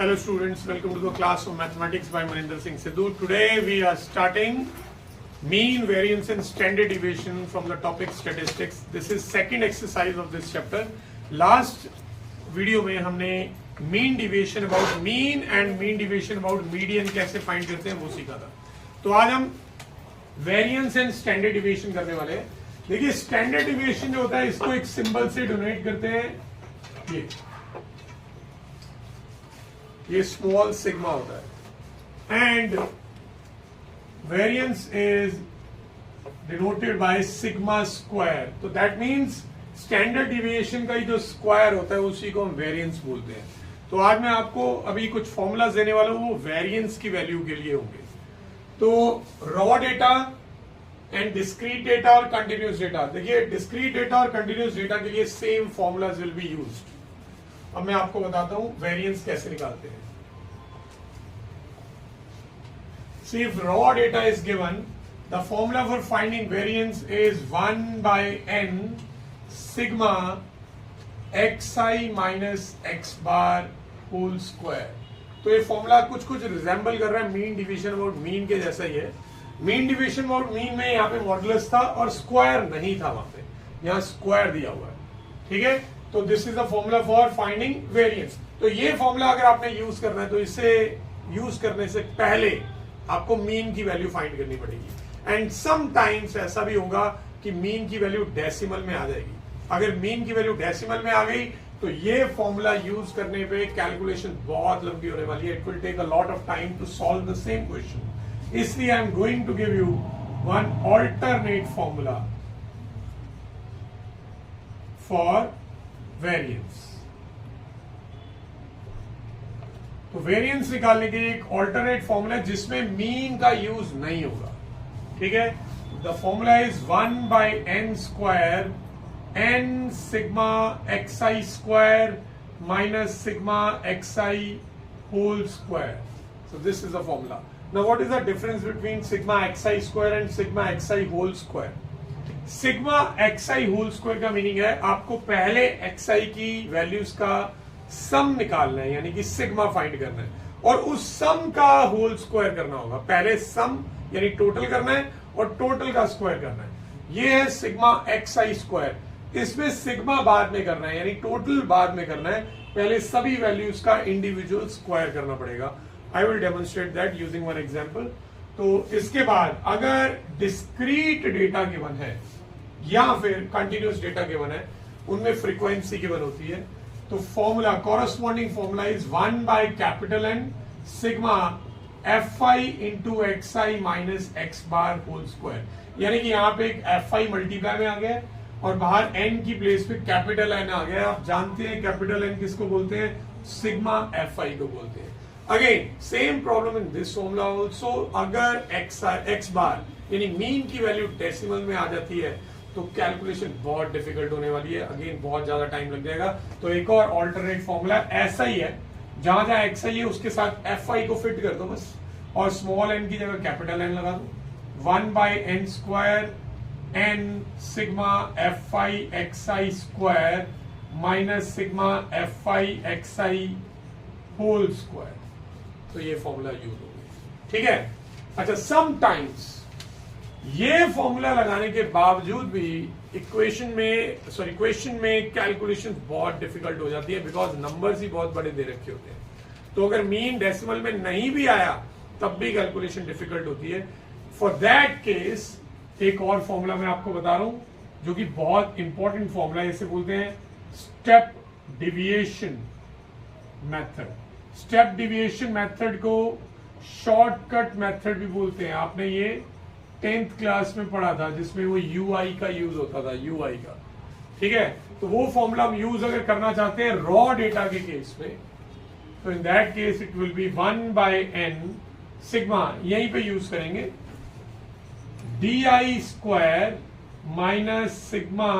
Hello students, welcome to the class of Mathematics by Maninder Singh Sidhu. Today we are starting mean, variance and standard deviation from the topic statistics. This is second exercise of this chapter. Last video में हमने mean deviation about mean and mean deviation about median कैसे find करते हैं वो सीखा था. तो आज हम variance and standard deviation करने वाले हैं. देखिए standard deviation जो होता है इसको एक सिंबल से डोनेट करते हैं, ये स्मॉल सिग्मा होता है and variance is denoted by sigma square. तो दैट मींस स्टैंडर्ड डिविएशन का ही जो स्क्वायर होता है उसी को हम वेरिएंस बोलते हैं. तो आज मैं आपको अभी कुछ फॉर्मूलाज देने वाला हूं, वो वेरिएंस की वैल्यू के लिए होंगे. तो raw data and discrete data और कंटिन्यूस डेटा. देखिए डिस्क्रीट डेटा और कंटिन्यूस डेटा के लिए same formulas will be used. अब मैं आपको बताता हूं वेरिएंस कैसे निकालते हैं. See, if raw data is given, the formula for finding variance is 1 by n sigma xi minus x bar whole square. तो ये फॉर्मूला कुछ रिजेंबल कर रहा है मीन डिवीजन अबाउट मीन के जैसा ही है. मीन डिवीजन अबाउट मीन में यहाँ पे मॉडुलस था और स्क्वायर नहीं था, वहां पे यहाँ स्क्वायर दिया हुआ है. ठीक है, तो this is the formula for finding variance. तो ये फॉर्मूला अगर आपने यूज करना है तो इसे यूज करने से पहले आपको मीन की वैल्यू फाइंड करनी पड़ेगी. एंड समटाइम्स ऐसा भी होगा कि मीन की वैल्यू डेसिमल में आ जाएगी. अगर मीन की वैल्यू डेसिमल में आ गई तो ये फॉर्मूला यूज करने पे कैलकुलेशन बहुत लंबी होने वाली है. It will take a lot of time to solve the same question. इसलिए I am going to give you one alternate formula for variance. तो वेरिएंस निकालने के लिए एक ऑल्टरनेट फॉर्मूला जिसमें मीन का यूज नहीं होगा. ठीक है, the formula is 1 by n square n sigma xi square minus sigma xi whole square. So this is the formula. Now what is the difference between sigma xi square and sigma xi whole square. Sigma xi whole square का meaning है आपको पहले xi की values का सम निकालना है, यानी कि सिग्मा फाइंड करना है और उस सम का होल स्क्वायर करना होगा. पहले सम यानी टोटल करना है और टोटल का स्क्वायर करना है. ये है सिग्मा xi स्क्वायर. इसमें सिग्मा बाद में करना है, यानी टोटल बाद में करना है. पहले सभी वैल्यूज का इंडिविजुअल स्क्वायर करना पड़ेगा. I will demonstrate that using one example. तो इसके बाद अगर डिस्क्रीट डेटा गिवन है या फिर कंटिन्यूस डेटा गिवन है, उनमें फ्रीक्वेंसी गिवन होती है. तो formula corresponding formula is 1 by capital N sigma fi into xi minus x bar whole square. यानी कि यहाँ पे एक fi मल्टीप्लाई में आ गया और बाहर n की प्लेस पे कैपिटल n आ गया. आप जानते हैं कैपिटल n किसको बोलते हैं, सिग्मा fi को बोलते हैं. Again same problem in this formula also. अगर x बार यानी मीन की वैल्यू डेसिमल में आ जाती है तो कैलकुलेशन बहुत डिफिकल्ट होने वाली है. अगेन बहुत ज्यादा टाइम लग जाएगा. तो एक और ऑल्टरनेट फॉर्मूला ऐसा ही है, जहां जहां एक्स आई है उसके साथ fi को फिट कर दो बस और स्मॉल n की जगह कैपिटल n लगा दो. 1 by n square n sigma fi xi square minus sigma fi xi whole square. तो ये फॉर्मूला यूज हो गया. ठीक है. अच्छा, समटाइम्स ये फॉर्मूला लगाने के बावजूद भी क्वेश्चन में कैलकुलेशन बहुत डिफिकल्ट हो जाती है, बिकॉज नंबर्स ही बहुत बड़े दे रखे होते हैं. तो अगर मीन डेसिमल में नहीं भी आया तब भी कैलकुलेशन डिफिकल्ट होती है. फॉर दैट केस एक और फॉर्मूला मैं आपको बता रहा हूं जो कि बहुत इंपॉर्टेंट फॉर्मूला है. इसे बोलते हैं step deviation method. Step deviation method को शॉर्टकट मेथड भी बोलते हैं. आपने ये 10th क्लास में पढ़ा था जिसमें वो ui का यूज होता था, ui का. ठीक है, तो वो फॉर्मूला हम यूज अगर करना चाहते हैं रॉ डेटा के केस में, तो in that case it will be 1 by n sigma, यहीं पे यूज करेंगे, di square minus sigma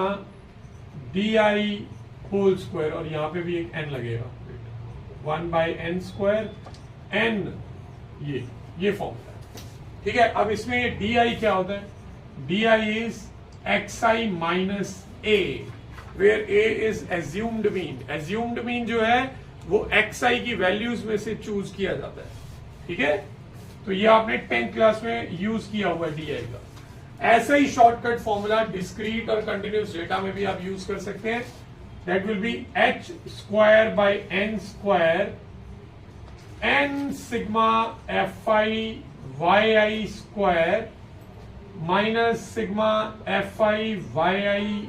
di whole square और यहां पे भी एक n लगेगा. 1 बाय n स्क्वायर n, ये फॉर्मूला. ठीक है. अब इसमें ये di क्या होता है, di is xi minus a, where a is assumed mean. Assumed mean जो है वो xi की वैल्यूज में से चूज किया जाता है, ठीक है। तो ये आपने 10th क्लास में यूज किया हुआ है DI का। ऐसा ही शॉर्टकट फॉर्मूला डिस्क्रीट और कंटिन्यूस डेटा में भी आप यूज कर सकते हैं। That will be h square by n square n sigma fi yi square minus sigma fi yi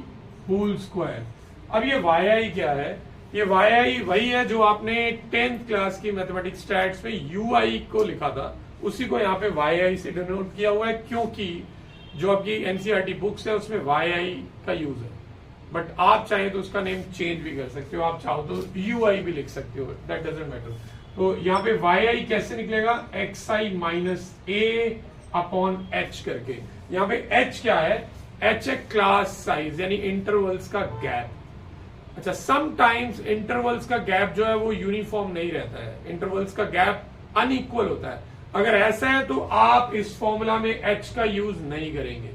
whole square. अब ये yi क्या है? ये yi वही है जो आपने 10th क्लास की मैथमेटिक्स स्टैट्स में ui को लिखा था, उसी को यहाँ पे yi से डिनोट किया हुआ है, क्योंकि जो आपकी एनसीईआरटी बुक्स है उसमें yi का यूज है। बट आप चाहे तो उसका नेम चेंज भी कर सकते हो, आप चाहो तो ui भी लिख सकते हो, दैट डजंट मैटर। तो यहाँ पे yi कैसे निकलेगा? xi minus a upon h करके। यहाँ पे h क्या है? h है क्लास साइज, यानी इंटरवल्स का गैप। अच्छा, समटाइम्स इंटरवल्स का गैप जो है वो यूनिफॉर्म नहीं रहता है, इंटरवल्स का गैप अनइक्वल होता है। अगर ऐसा है तो आप इस फॉर्मूला में h का यूज नहीं करेंगे।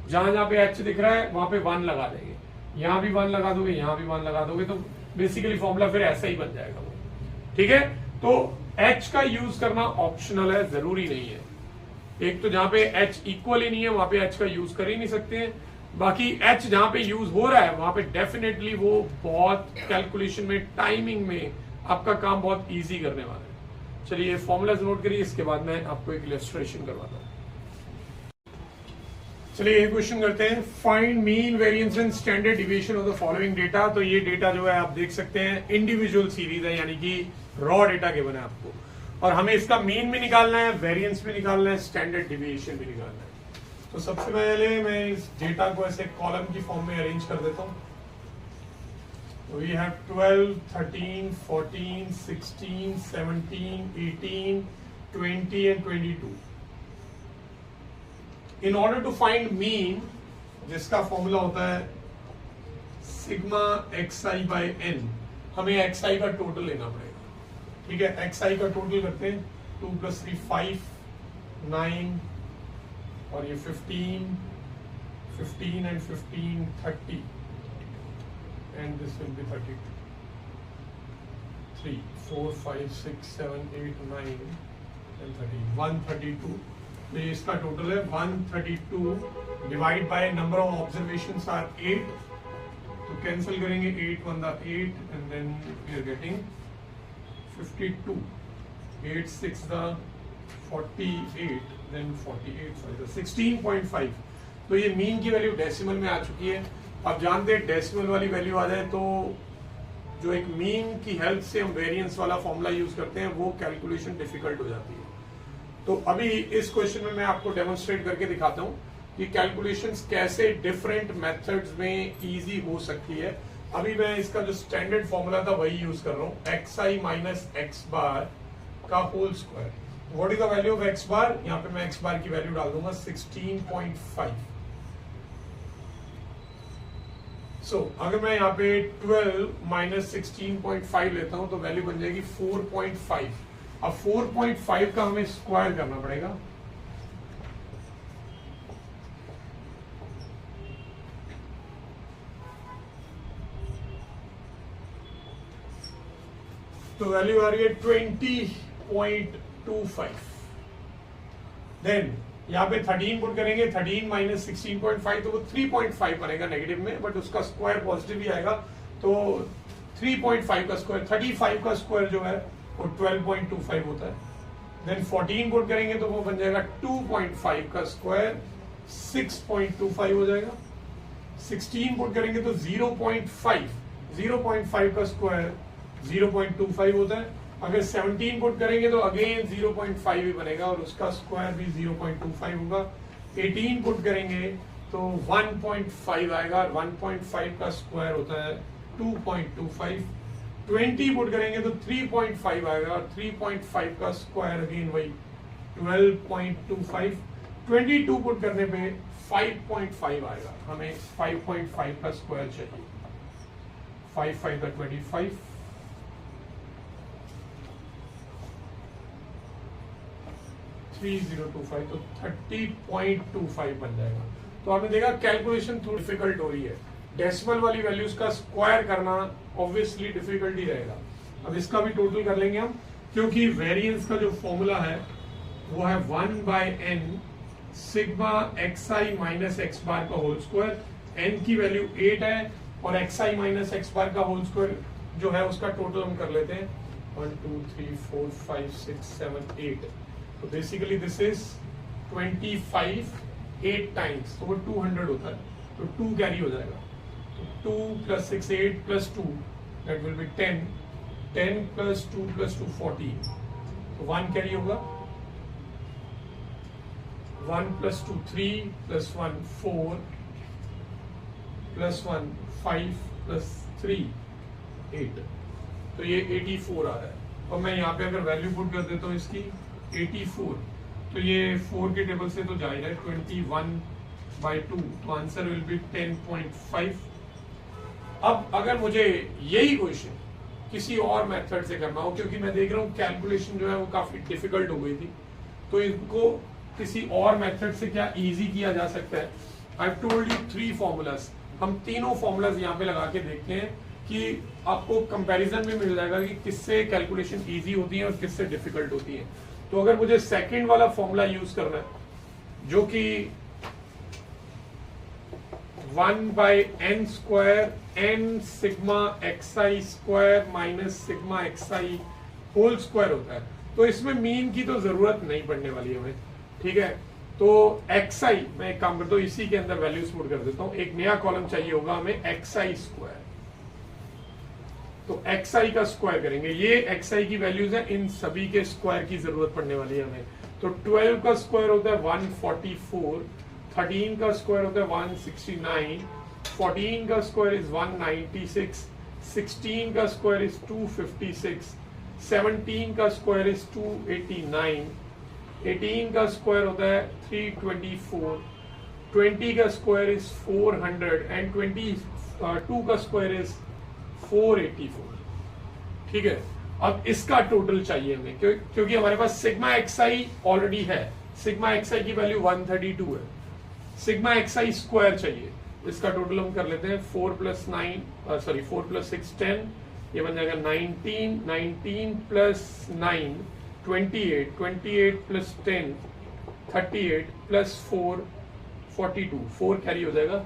जहां जहां पे h दिख रहा है वहां पे 1 लगा देंगे, यहां भी 1 लगा दोगे, यहां भी 1 लगा दोगे, तो बेसिकली फॉर्मूला फिर ऐसा ही बन जाएगा वो, ठीक है। तो h का यूज करना ऑप्शनल है, जरूरी नहीं है। एक तो जहां पे h इक्वल ही नहीं है वहां पे h का यूज कर ही नहीं सकते हैं, बाकी h जहां पे यूज हो रहा है वहां पे डेफिनेटली वो बहुत कैलकुलेशन में, टाइमिंग में आपका काम बहुत इजी करने वाला है। चलिए फॉर्मूलाज नोट करिए, इसके बाद मैं आपको एक इलस्ट्रेशन करवाता हूं। चलिए ये क्वेश्चन करते हैं, find mean variance and standard deviation of the following data. तो ये डेटा जो है आप देख सकते हैं इंडिविजुअल सीरीज है, यानी कि रॉ डेटा गिवन है आपको, और हमें इसका मीन भी निकालना है, वेरिएंस भी निकालना है, स्टैंडर्ड डिविएशन भी निकालना है। तो सबसे पहले मैं इस डेटा को ऐसे कॉलम की फॉर्म में अरेंज कर देता हूं। तो we have 12, 13, 14, 16, 17, 18, 20 and 22। In order to find mean, जिसका फॉर्मूला होता है सिग्मा xi बाय n, हमें xi का टोटल लेना पड़ेगा, ठीक है। xi का टोटल करते हैं, 2 + 3 5, 9 और ये 15, 15 and 15 30, and this will be 32, 3, 4, 5, 6, 7, 8, 9 and 13, 132। तो ये इसका टोटल है 132 divide by number of observations are 8, तो कैंसिल करेंगे, 8 1 the 8 and then we are getting 52, 8 6 the 48, then 48 sorry 16.5। तो ये मीन की वैल्यू डेसिमल में आ चुकी है। अब जानते हैं डेसिमल वाली वैल्यू आ जाए तो जो एक मीन की हेल्प से हम वेरिएंस वाला फॉर्मूला यूज करते हैं वो कैलकुलेशन डिफिकल्ट हो जाती है। तो अभी इस क्वेश्चन में मैं आपको डेमोन्स्ट्रेट करके दिखाता हूं कि कैलकुलेशंस कैसे डिफरेंट मेथड्स में इजी हो सकती है। अभी मैं इसका जो स्टैंडर्ड फॉर्मूला था वही यूज कर रहा हूं, xi माइनस x बार का whole square. What is the value of x bar? यहाँ पे मैं x बार की वैल्यू डाल दूंगा 16.5। सो अगर मैं यहाँ पे 12 माइनस 16.5 लेता हूं तो वैल्यू बन जाएगी 4.5। अब 4.5 का हमें स्क्वायर करना पड़ेगा, तो वैल्यू आ रही है 20.25। देन यहाँ पे 13 पुट करेंगे, 13 माइनस 16.5 तो वो 3.5 बनेगा नेगेटिव में, बट उसका स्क्वायर पॉजिटिव ही आएगा। तो 3.5 का स्क्वायर, 35 का स्क्वायर जो है वो 12.25 होता है। देन 14 पुट करेंगे तो वो बन जाएगा 2.5 का स्क्वायर 6.25 हो जाएगा। 16 पुट करेंगे तो 0.5 का स्क्वायर 0.25 होता है। अगर 17 पुट करेंगे तो अगेन 0.5 ही बनेगा और उसका स्क्वायर भी 0.25 होगा। 18 पुट करेंगे तो 1.5 आएगा और 1.5 का स्क्वायर होता है 2.25। 20 पुट करेंगे तो 3.5 आएगा और 3.5 का स्क्वायर अगेन वही 12.25। 22 पुट करने पे 5.5 आएगा, हमें 5.5 का स्क्वायर चाहिए। 5 5 का 25, 3025 तो 30.25 बन जाएगा। तो आपने देखा कैलकुलेशन थोड़ी डिफिकल्ट हो रही है, डेसिमल वाली वैल्यूज का स्क्वायर करना ऑब्वियसली डिफिकल्ट ही रहेगा। अब इसका भी टोटल कर लेंगे हम, क्योंकि वेरिएंस का जो फॉर्मूला है वो है 1/n sigma xi minus x bar का होल स्क्वायर। n की वैल्यू 8 है और xi माइनस एक्स बार का होल स्क्वायर जो है उसका टोटल हम कर लेते हैं 1 2 3 4 5 6 7 8। तो बेसिकली दिस इज 25 8 टाइम्स, तो वो 200 होता है, तो 2 कैरी हो जाएगा। तो 2 + 6 8 + 2 दैट विल बी 10 10 + 2 + 2 14, तो 1 कैरी होगा। 1 + 2 3 + 1 4 + 1 5 + 3 8, तो ये 84 आ रहा है। और मैं यहाँ पे अगर वैल्यू पुट कर देता हूँ इसकी 84, तो ये 4 के टेबल से तो जा ही रहा है 21/2, तो आंसर विल बी 10.5। अब अगर मुझे यही क्वेश्चन किसी और मेथड से करना हो, क्योंकि मैं देख रहा हूँ कैलकुलेशन जो है वो काफी डिफिकल्ट हो गई थी, तो इनको किसी और मेथड से क्या इजी किया जा सकता है। I have told you 3 formulas, हम तीनों फॉर्मूलाज यहाँ पे लगा के देखते हैं कि आपको कंपैरिजन में मिल जाएगा कि किससे कैलकुलेशन इजी होती है और किससे डिफिकल्ट होती है। तो अगर मुझे सेकंड वाला फॉर्मूला यूज करना है जो कि 1/n² n sigma xi square minus sigma xi whole square होता है, तो इसमें मीन की तो जरूरत नहीं पड़ने वाली है हमें, ठीक है। तो xi मैं एक काम करता हूँ, इसी के अंदर वैल्यूज पुट कर देता हूँ, एक नया कॉलम चाहिए होगा हमें xi स्क्वायर, तो xi का स्क्वायर करेंगे। ये xi की वैल्यूज है, इन सभी के स्क्वायर की जरूरत पड़ने वाली है हमें। तो 12 का स्क्वायर होता है 144, 13 का स्क्वायर होता है 169, 14 का स्क्वायर इज 196, 16 का स्क्वायर इज 256, 17 का स्क्वायर इज 289, 18 का स्क्वायर होता है 324, 20 का स्क्वायर इज 400 एंड 22 का स्क्वायर इज 484, ठीक है। अब इसका टोटल चाहिए हमें, क्योंकि हमारे पास सिग्मा xi ऑलरेडी है, सिग्मा xi की वैल्यू 132 है, सिग्मा xi स्क्वायर चाहिए। इसका टोटल हम कर लेते हैं 4 + 6 10, ये बन जाएगा 19, 19 + 9 28, 28 + 10 38 + 4 42, 4 कैरी हो जाएगा।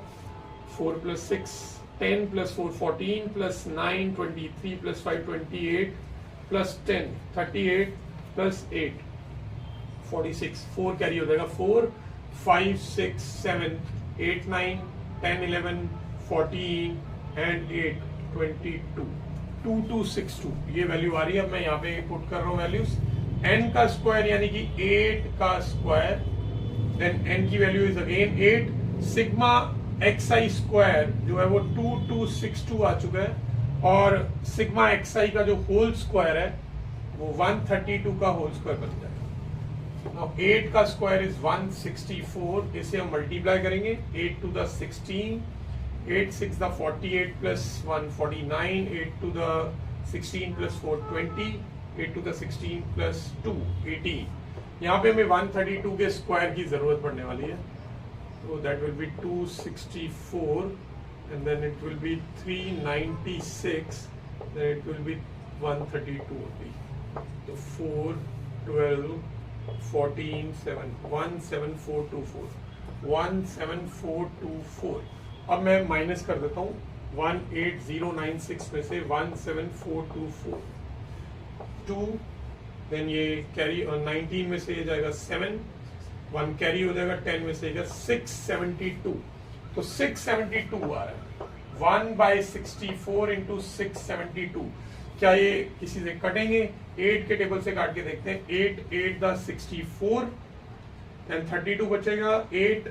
4 + 6 10 + 4 14 + 9 23 + 5 28 + 10 38 + 8 46, 4 कैरी हो जाएगा। 4 5 6 7 8 9 10 11 14 एंड 8 22 2262, ये वैल्यू आ रही है। अब मैं यहाँ पे पुट कर रहा हूँ वैल्यूज, n का स्क्वायर यानी कि 8 का स्क्वायर, देन n की value is again 8, sigma xi square जो है वो 2262 आ चुका है, और सिग्मा xi का जो होल स्क्वायर है वो 132 का होल स्क्वायर बन जाएगा। Now 8 का स्क्वायर इज 164, इसे हम मल्टीप्लाई करेंगे 8 to the 16, 8 6 the 48 plus 1 49, 8 to the 16 plus 4 20, 8 to the 16 plus 2 18। यहाँ पे हमें 132 के स्क्वायर की जरूरत पड़ने वाली है, तो that will B 264 and then it will be 396, then it will be 132 only। तो 4 12 14 7 17424 17424। अब मैं माइनस कर देता हूँ 18096 में से 17424 2, देन ये कैरी 19 में से ये जाएगा 7, 1 कैरी हो जाएगा 10 में से 672, तो 672 आ रहा है। 1/64 × 672, क्या ये किसी से कटेंगे? 8 के टेबल से काट के देखते हैं। 8 8 द 64 एंड 32 बचेगा, 8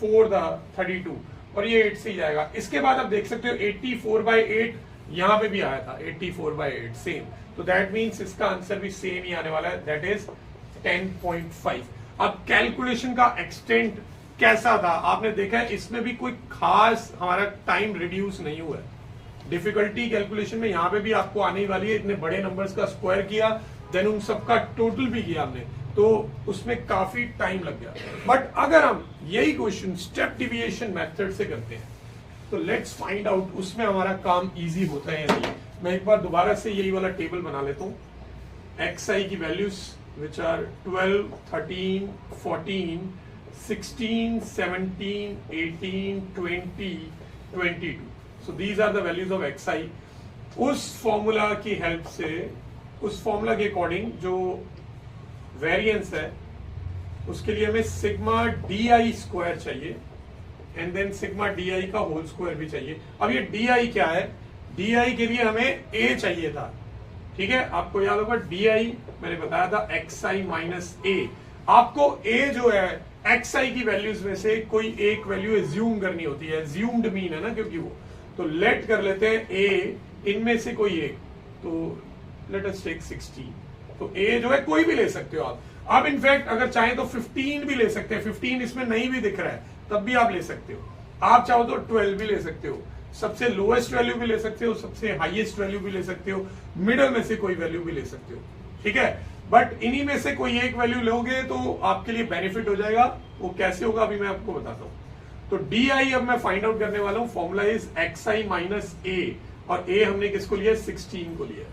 4 द 32 और ये 8 से ही जाएगा। इसके बाद आप देख सकते हो 84/8 यहाँ पे भी आया था, 84/8 सेम, तो दैट मीन्स इसका आंसर भी सेम ही आने वाला है, दैट इज 10.5। अब कैलकुलेशन का एक्सटेंट कैसा था आपने देखा है, इसमें भी कोई खास हमारा टाइम रिड्यूस नहीं हुआ है। डिफिकल्टी कैलकुलेशन में यहाँ पे भी आपको आने ही वाली है, इतने बड़े नंबर्स का स्क्वायर किया, देन उन सबका टोटल भी किया हमने, तो उसमें काफी टाइम लग गया। बट अगर हम यही क्वेश्चन स्टेप डिविएशन मेथड से करते हैं तो लेट्स फाइंड आउट उसमें हमारा काम इजी होता है या नहीं। मैं एक बार दोबारा से यही वाला टेबल बना लेता हूं। xi की values which are 12, 13, 14, 16, 17, 18, 20, 22. So these are the values of xi. उस फॉर्मूला की हेल्प से, उस फॉर्मूला के अकॉर्डिंग जो वेरिएंस है उसके लिए हमें सिग्मा डी स्क्वायर चाहिए एंड देन सिग्मा डी का होल स्क्वायर भी चाहिए। अब ये डी क्या है, डी के लिए हमें ए चाहिए था, ठीक है। आपको याद होगा डी मैंने बताया था xi माइनस ए। आपको ए जो है xi की वैल्यूज में से कोई एक वैल्यू एज्यूम करनी होती है, एज्यूम्ड मीन है ना, क्योंकि वो तो लेट कर लेते हैं ए इनमें से कोई एक, तो लेट अस टेक 16। तो ए जो है कोई भी ले सकते हो आप। अब इनफैक्ट अगर चाहें तो 15 भी ले सकते हैं, 15 इसमें नहीं भी दिख रहा है तब भी आप ले सकते हो। आप चाहो तो 12 भी ले सकते हो, सबसे लोएस्ट वैल्यू भी ले सकते हो, सबसे हाईएस्ट वैल्यू भी ले सकते हो, मिडल में से कोई वैल्यू भी ले सकते हो, ठीक है। बट इन्हीं में से कोई एक वैल्यू लोगे तो आपके लिए बेनिफिट हो जाएगा। वो कैसे होगा अभी मैं आपको बताता हूं। तो डी अब मैं फाइंड आउट करने वाला हूं। फॉर्मूला इज xi माइनस ए, और ए हमने किसको लिया, 16 को लिया।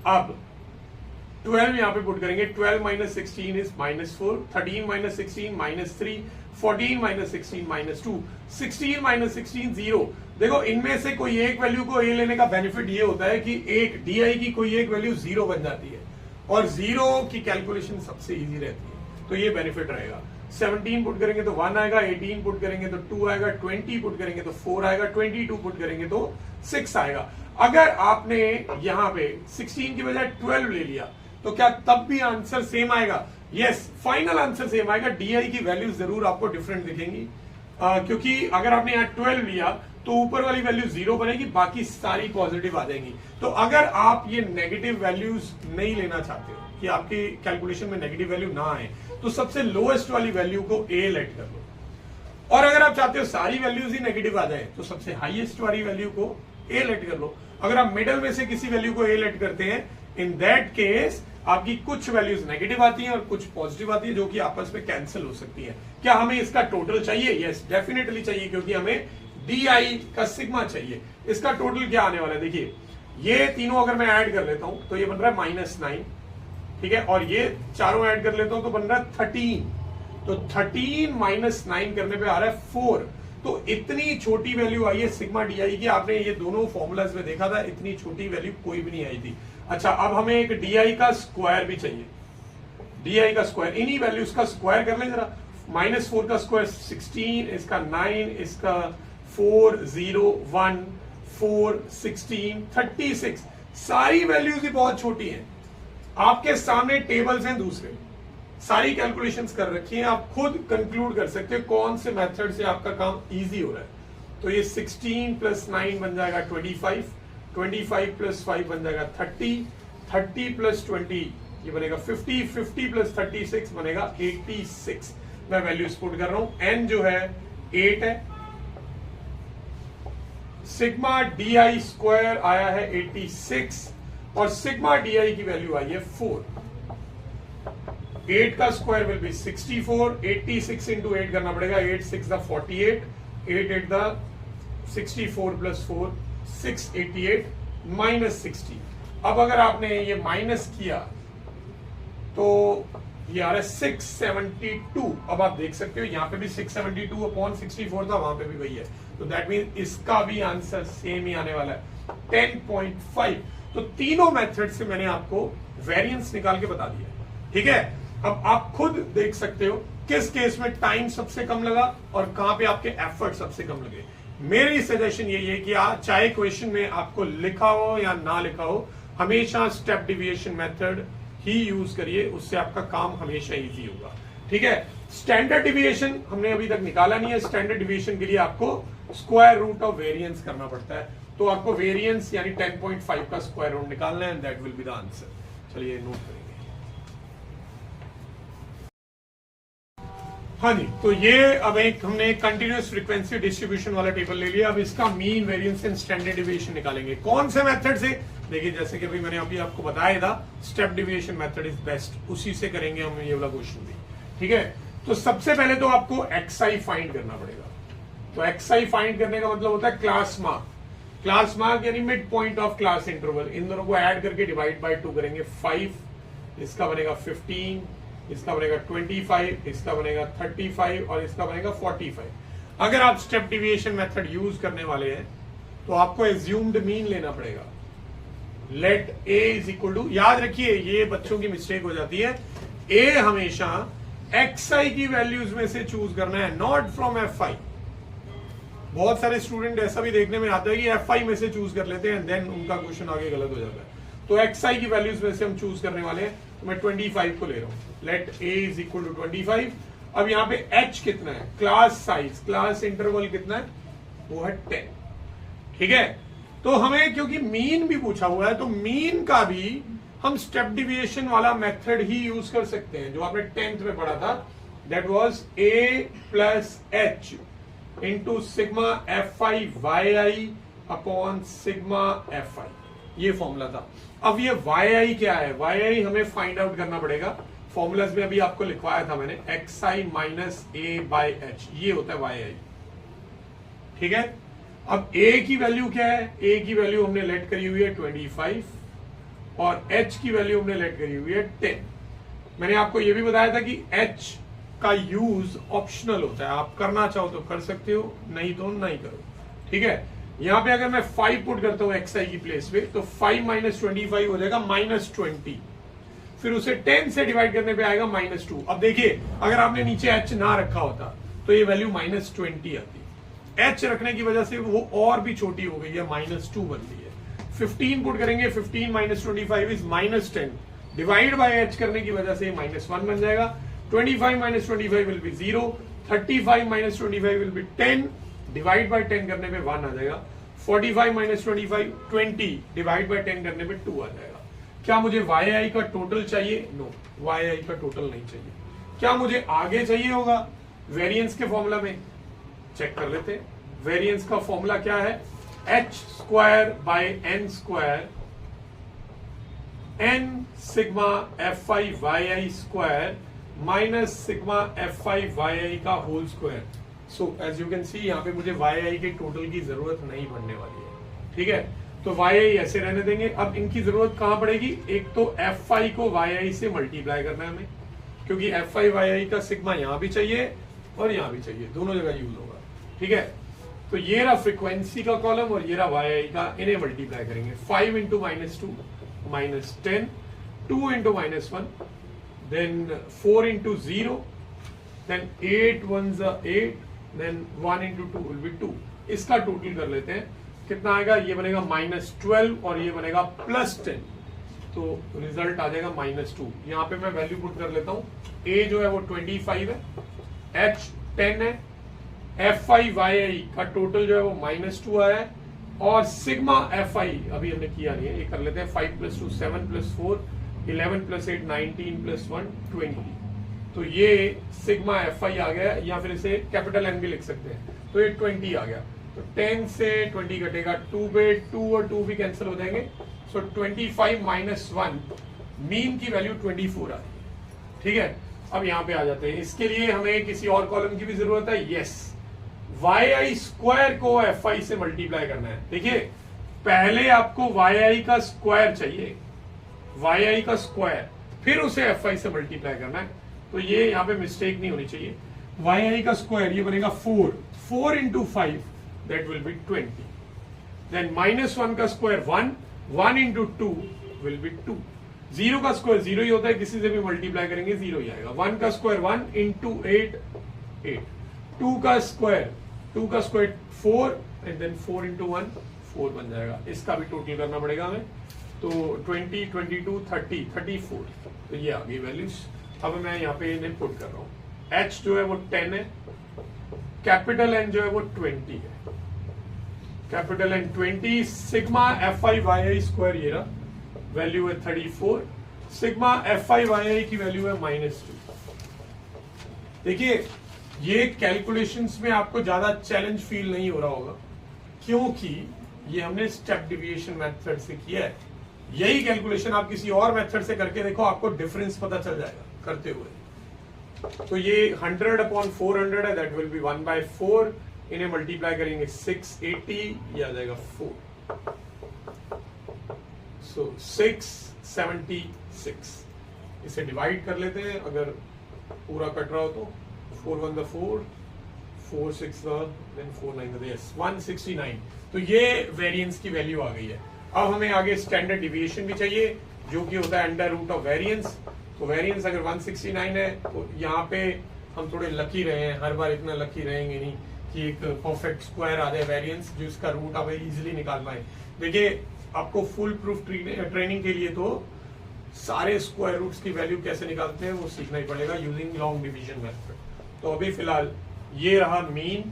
अब 12 यहां पे पुट करेंगे, 12 minus 16 is -4, 13 minus 16 -3, 14 minus 16 -2, 16 minus 16 0। देखो इनमें से कोई एक वैल्यू को ए लेने का बेनिफिट ये होता है कि एक डी की कोई एक वैल्यू 0 बन जाती है, और 0 की कैलकुलेशन सबसे इजी रहती है, तो ये बेनिफिट रहेगा। 17 पुट करेंगे तो 1 आएगा, 18 पुट करेंगे तो 2 आएगा, 20 पुट करेंगे तो 4 आएगा, 22 पुट करेंगे तो 6 आएगा। अगर आपने यहां पे 16 की बजाय 12 ले लिया तो क्या तब भी आंसर सेम आएगा? यस, फाइनल आंसर सेम आएगा। डी की वैल्यू जरूर आपको डिफरेंट दिखेंगी, क्योंकि अगर आपने यहाँ 12 लिया तो ऊपर वाली वैल्यू 0 बनेगी, बाकी सारी पॉजिटिव आ जाएंगी। तो अगर आप ये नेगेटिव वैल्यूज नहीं लेना चाहते हो कि आपकी कैलकुलेशन में नेगेटिव वैल्यू ना आए, तो सबसे लोएस्ट वाली वैल्यू को ए लेट कर लो। और अगर आप चाहते हो सारी वैल्यूज ही नेगेटिव आ जाए तो सबसे हाईएस्ट वाली वैल्यू को ए लेट कर लो। अगर आप मिडल में से किसी वैल्यू को ए लेट करते हैं, इन दैट केस आपकी कुछ वैल्यूज नेगेटिव आती हैं और कुछ पॉजिटिव आती है, जो कि आपस में कैंसिल हो सकती है। क्या हमें इसका टोटल चाहिए? यस, डेफिनेटली चाहिए, क्योंकि हमें डी का सिग्मा चाहिए। इसका टोटल क्या आने वाला है, देखिए ये तीनों अगर मैं ऐड कर लेता हूं तो ये बन रहा है -9, ठीक है, और ये चारों ऐड कर लेता हूं तो बन रहा है 13। तो 13 माइनस 9 करने पे आ रहा है 4। तो इतनी छोटी वैल्यू आई है सिग्मा डी की। आपने ये दोनों फॉर्मूलाज में देखा था, इतनी छोटी वैल्यू कोई भी नहीं आई थी। अच्छा, अब हमें एक डी का स्क्वायर भी चाहिए। डी का स्क्वायर, इन्हीं वैल्यूज का स्क्वायर कर लें जरा। -4 का स्क्वायर 16, इसका 9, इसका 4, 0, 1, 4, 16, 36। सारी वैल्यूज ही बहुत छोटी हैं। आपके सामने टेबल्स हैं दूसरे, सारी कैलकुलेशंस कर रखी हैं, आप खुद कंक्लूड कर सकते हो कौन से मेथड से आपका काम इजी हो रहा है। तो ये 16 प्लस 9 बन जाएगा 25, 25 प्लस 5 बन जाएगा 30, 30 प्लस 20 ये बनेगा 50, 50 प्लस 36 बनेगा 86। मैं वैल्यूज पुट कर रहा हूं। एन जो है 8 है, सिग्मा डी स्क्वायर आया है 86, और सिग्मा डी की वैल्यू आई है 4। 8 का स्क्वायर विल बी 64, 86 इंटू 8 करना पड़ेगा, 8 6 द 48, 8 8 द 64 प्लस 4 688 माइनस 60। अब अगर आपने ये माइनस किया तो ये आ रहा है 672। अब आप देख सकते हो यहाँ पे भी 672 अपॉन 64 था, वहां पे भी वही है। तो दैट मीन इसका भी आंसर सेम ही आने वाला है 10.5। तो तीनों मेथड से मैंने आपको वेरिएंस निकाल के बता दिया, ठीक है। अब आप खुद देख सकते हो किस केस में टाइम सबसे कम लगा और कहां पे आपके एफर्ट सबसे कम लगे। मेरी सजेशन यही है कि चाहे क्वेश्चन में आपको लिखा हो या ना लिखा हो, हमेशा स्टेप डिविएशन मेथड ही यूज करिए, उससे आपका काम हमेशा इजी होगा, ठीक है। स्टैंडर्ड डिविएशन हमने अभी तक निकाला नहीं है। स्टैंडर्ड डिविएशन के लिए आपको स्क्वायर रूट ऑफ वेरिएंस करना पड़ता है। तो आपको वेरिएंस यानी 10.5 का स्क्वायर रूट निकालना है, and that will be the answer. चलिए नोट करेंगे। हाँ जी, तो ये अब एक हमने कंटिन्यूअस फ्रीक्वेंसी डिस्ट्रीब्यूशन वाला टेबल ले लिया। अब इसका mean, variance and standard deviation निकालेंगे। कौन से मेथड से? देखिए जैसे कि अभी मैंने अभी आपको बताया था, step deviation method is best, उसी से करेंगे हम ये वाला क्वेश्चन भी, ठीक है। तो सबसे पहले तो आपको xi फाइंड करना पड़ेगा। तो xi फाइंड करने का मतलब होता है क्लास मार्क। क्लास मार्क यानी mid point of class interval, इन दोनों को ऐड करके डिवाइड बाय 2 करेंगे 5, इसका बनेगा 15, इसका बनेगा 25, इसका बनेगा 35 और इसका बनेगा 45। अगर आप स्टेप डिविएशन मेथड यूज करने वाले हैं तो आपको एज्यूम्ड मीन लेना पड़ेगा। Let A is equal to, याद रखिए ये बच्चों की मिस्टेक हो जाती है, ए हमेशा xi की वैल्यूज में से चूज करना है, नॉट फ्रॉम fi। बहुत सारे स्टूडेंट ऐसा भी देखने में आता है कि fi में से चूज कर लेते हैं, देन उनका क्वेश्चन आगे गलत हो जाता है। तो xi की वैल्यूज में से हम चूज करने वाले हैं, तो मैं 25 को ले रहा हूं। Let a is equal to 25। अब यहाँ पे h कितना है, क्लास साइज, क्लास इंटरवल कितना है, वो है 10। ठीक है, तो हमें क्योंकि मीन भी पूछा हुआ है तो मीन का भी हम स्टेप डिविएशन वाला मेथड ही यूज कर सकते हैं, जो आपने 10th में पढ़ा था, that was a plus H into sigma fi yi upon sigma fi, ये फॉर्मूला था। अब ये yi क्या है, yi हमें फाइंड आउट करना पड़ेगा। फॉर्मूलाज में अभी आपको लिखवाया था मैंने, xi minus a by H, ये होता है yi। ठीक है, अब a की वैल्यू क्या है, a की वैल्यू हमने लेट करी हुई है 25 और h की वैल्यू हमने लेट करी हुई है 10। मैंने आपको यह भी बताया था कि h का यूज ऑप्शनल होता है, आप करना चाहो तो कर सकते हो, नहीं तो नहीं करो। ठीक है, यहां पे अगर मैं 5 पुट करता हूं xi की प्लेस पे, तो 5 माइनस 25 हो जाएगा -20, फिर उसे 10 से डिवाइड करने पे आएगा -2। अब देखिए अगर आपने नीचे h ना रखा होता तो ये वैल्यू -20 आती, h रखने की वजह से वो और भी छोटी हो गई है, -2 बन गई है। 15 पुट करेंगे, 15 minus 25 is -10, divide by h करने की वजह से -1 बन जाएगा। 25 minus 25 will be 0, 35 minus 25 will be 10, divide by 10 करने पे 1 आ जाएगा। 45 माइनस 25 20, डिवाइड बाय 10 करने पे 2 आ जाएगा। क्या मुझे yi का टोटल चाहिए? नो, yi का टोटल नहीं चाहिए। क्या मुझे आगे चाहिए होगा वेरिएंस के फॉर्मूला में? चेक कर लेते हैं। वेरिएंस का फॉर्मूला क्या है, h square by n square n sigma fi yi square minus sigma fi yi का whole square. So as you can see यहाँ पे मुझे yi के टोटल की जरूरत नहीं पड़ने वाली है। ठीक है, तो yi ऐसे रहने देंगे। अब इनकी जरूरत कहां पड़ेगी, एक तो fi को yi से मल्टीप्लाई करना है हमें, क्योंकि fi yi का सिग्मा यहां भी चाहिए और यहां भी चाहिए, दोनों जगह यूज होगा। ठीक है, तो ये रहा फ्रीक्वेंसी का कॉलम और ये रहा yi का, इन्हें मल्टीप्लाई करेंगे। 5 into -2 -10, 2 into -1, then 4 into 0, then 8 1s 8, then 1 into 2 will be 2। इसका टोटल कर लेते हैं, कितना आएगा, ये बनेगा -12 और ये बनेगा +10, तो रिजल्ट आ जाएगा -2। यहाँ पे मैं वैल्यू पुट कर लेता हूँ, a जो है वो 25 है, h 10 है, fi yi का टोटल जो है वो -2 आया है, और सिग्मा fi अभी हमने किया नहीं है, ये कर लेते हैं। 5 + 2 7 + 4 11 + 8 19 + 1 20, तो ये सिग्मा fi आ गया, या फिर इसे कैपिटल N भी लिख सकते हैं, तो ये 20 आ गया। तो 10 से 20 घटेगा, 2 पे 2 और 2 भी कैंसिल हो जाएंगे। सो 25 - 1, मीन की वैल्यू 24 आ रही है। ठीक है, अब यहाँ पे आ जाते हैं। इसके लिए हमें किसी और कॉलम की भी जरूरत है, यस, yi स्क्वायर को fi से मल्टीप्लाई करना है। देखिए पहले आपको yi का स्क्वायर चाहिए, yi का स्क्वायर, फिर उसे fi से मल्टीप्लाई करना है, तो ये यहाँ पे मिस्टेक नहीं होनी चाहिए। yi का स्क्वायर ये बनेगा 4 into 5, that will be 20, then -1 का स्क्वायर 1 इंटू 2 विल बी 2, 0 का स्क्वायर 0 ही होता है, किसी से भी मल्टीप्लाई करेंगे 0 ही आएगा। 1 का स्क्वायर 1 इंटू 8 8, 2 का स्क्वायर 4 एंड देन 4 इंटू 1 4 बन जाएगा। इसका भी टोटल करना पड़ेगा हमें, तो 20 22 30 34, तो ये आ गई वैल्यूज। अब मैं यहाँ पे इन्हें पुट कर रहा हूँ। h जो है वो 10 है, कैपिटल N जो है वो 20 है, capital N 20, sigma fi yi square ये रहा, वैल्यू है 34, सिग्मा fi yi की वैल्यू है -2। देखिए ये कैलकुलेशंस में आपको ज्यादा चैलेंज फील नहीं हो रहा होगा, क्योंकि ये हमने स्टेप डिविएशन मेथड से किया है। यही कैलकुलेशन आप किसी और मेथड से करके देखो, आपको डिफरेंस पता चल जाएगा करते हुए। तो ये 100/400 है, दैट विल बी 1/4, इन्हें मल्टीप्लाई करेंगे 680, ये आ जाएगा 4। सो 676 इसे डिवाइड कर लेते हैं, अगर पूरा कट रहा हो तो 4 1 4 4 6 देन 4 9 यस 169। तो ये वेरिएंस की वैल्यू आ गई है। अब हमें आगे स्टैंडर्ड डिविएशन भी चाहिए जो कि होता है अंडर रूट ऑफ वेरिएंस। तो वेरिएंस अगर 169 है तो यहाँ पे हम थोड़े लकी रहे हैं, हर बार इतना लकी रहेंगे नहीं कि एक परफेक्ट स्क्वायर आ जाए वेरिएंस जिसका रूट आप इजीली निकाल पाए। देखिए आपको फुल प्रूफ ट्रेनिंग के लिए तो सारे स्क्वायर रूट्स की वैल्यू कैसे निकालते हैं वो सीखना ही पड़ेगा यूजिंग लॉन्ग डिवीजन मेथड। तो अभी फिलहाल ये रहा मीन,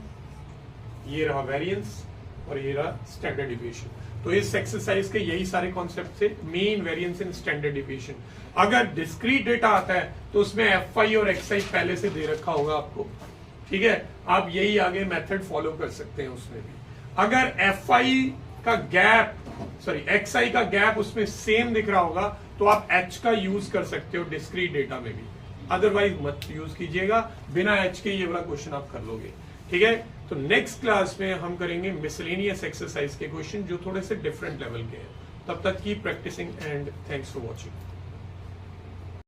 ये रहा वेरिएंस और ये रहा स्टैंडर्ड डिविएशन। तो इस एक्सरसाइज के यही सारे कॉन्सेप्ट थे, mean, variance and standard deviation. अगर डिस्क्रीट डेटा आता है तो उसमें एफआई और एक्सआई पहले से दे रखा होगा आपको, ठीक है। आप यही आगे मेथड फॉलो कर सकते हैं उसमें भी। अगर एफआई का गैप एक्सआई का गैप उसमें सेम दिख रहा होगा तो आप एच का यूज कर सकते हो डिस्क्रीट डेटा में भी, अदरवाइज मत यूज कीजिएगा। बिना एच के ये वाला क्वेश्चन आप कर लोगे, ठीक है। तो नेक्स्ट क्लास में हम करेंगे मिसलेनियस एक्सरसाइज के क्वेश्चन जो थोड़े से डिफरेंट लेवल के हैं। तब तक की practising and thanks for watching.